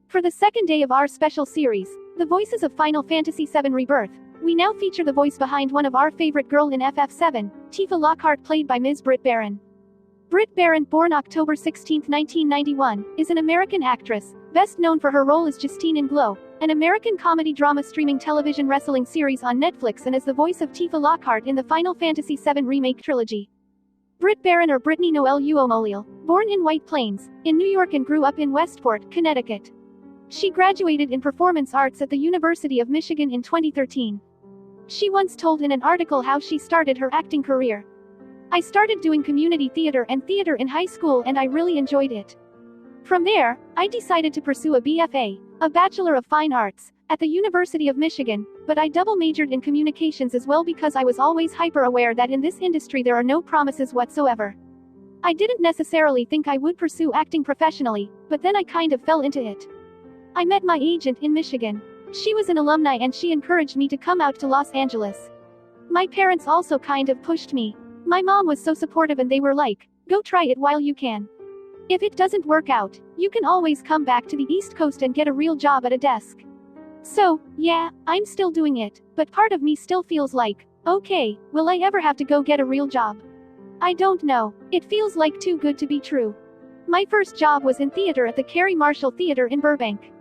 For the second day of our special series, The Voices of Final Fantasy VII Rebirth, we now feature the voice behind one of our favorite girl in FF7, Tifa Lockhart, played by Ms. Britt Baron. Britt Baron, born October 16, 1991, is an American actress, best known for her role as Justine in Glow, an American comedy drama streaming television wrestling series on Netflix, and as the voice of Tifa Lockhart in the Final Fantasy VII Remake trilogy. Britt Baron, or Brittany Noelle Uomolil, born in White Plains, in New York and grew up in Westport, Connecticut. She graduated in performance arts at the University of Michigan in 2013. She once told in an article how she started her acting career. "I started doing community theater and theater in high school and I really enjoyed it. From there, I decided to pursue a BFA, a Bachelor of Fine Arts, at the University of Michigan, but I double majored in communications as well because I was always hyper aware that in this industry there are no promises whatsoever. I didn't necessarily think I would pursue acting professionally, but then I kind of fell into it. I met my agent in Michigan. She was an alumni and she encouraged me to come out to Los Angeles. My parents also kind of pushed me. My mom was so supportive and they were like, go try it while you can. If it doesn't work out, you can always come back to the East Coast and get a real job at a desk. So, yeah, I'm still doing it, but part of me still feels like, okay, will I ever have to go get a real job? I don't know. It feels like too good to be true. My first job was in theater at the Carrie Marshall Theater in Burbank.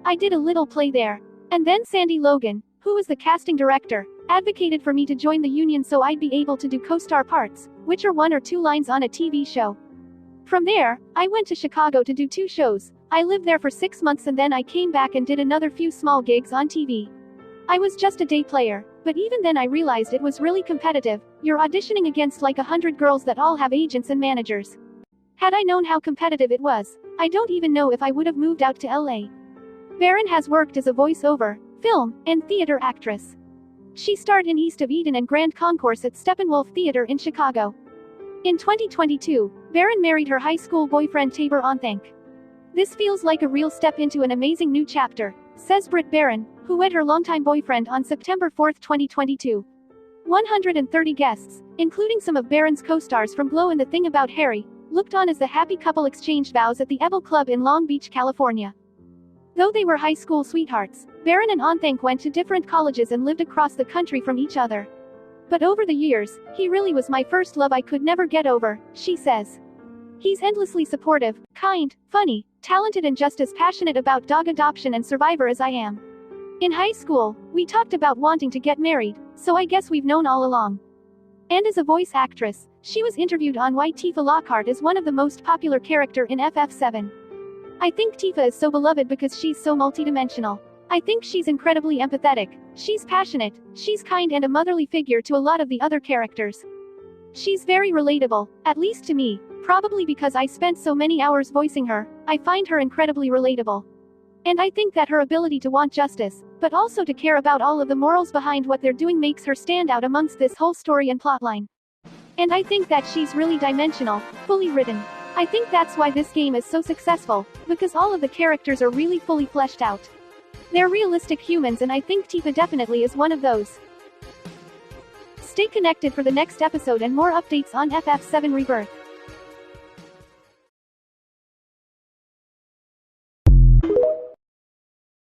I did a little play there. And then Sandy Logan, who was the casting director, advocated for me to join the union so I'd be able to do co-star parts, which are 1 or 2 lines on a TV show. From there, I went to Chicago to do 2 shows. I lived there for 6 months and then I came back and did another few small gigs on TV. I was just a day player, but even then I realized it was really competitive. You're auditioning against like 100 girls that all have agents and managers. Had I known how competitive it was, I don't even know if I would have moved out to LA. Baron has worked as a voice-over, film, and theater actress. She starred in East of Eden and Grand Concourse at Steppenwolf Theater in Chicago. In 2022, Baron married her high school boyfriend Tabor Onthank. This feels like a real step into an amazing new chapter, says Britt Baron, who wed her longtime boyfriend on September 4, 2022. 130 guests, including some of Baron's co-stars from Glow and The Thing About Harry, looked on as the happy couple exchanged vows at the Ebel Club in Long Beach, California. Though they were high school sweethearts, Baron and Onthank went to different colleges and lived across the country from each other. But over the years, he really was my first love I could never get over, she says. He's endlessly supportive, kind, funny, talented and just as passionate about dog adoption and Survivor as I am. In high school, we talked about wanting to get married, so I guess we've known all along. And as a voice actress, she was interviewed on why Tifa Lockhart is one of the most popular character in FF7. I think Tifa is so beloved because she's so multidimensional. I think she's incredibly empathetic, she's passionate, she's kind and a motherly figure to a lot of the other characters. She's very relatable, at least to me, probably because I spent so many hours voicing her. I find her incredibly relatable. And I think that her ability to want justice, but also to care about all of the morals behind what they're doing makes her stand out amongst this whole story and plotline. And I think that she's really dimensional, fully written. I think that's why this game is so successful, because all of the characters are really fully fleshed out. They're realistic humans and I think Tifa definitely is one of those. Stay connected for the next episode and more updates on FF7 Rebirth.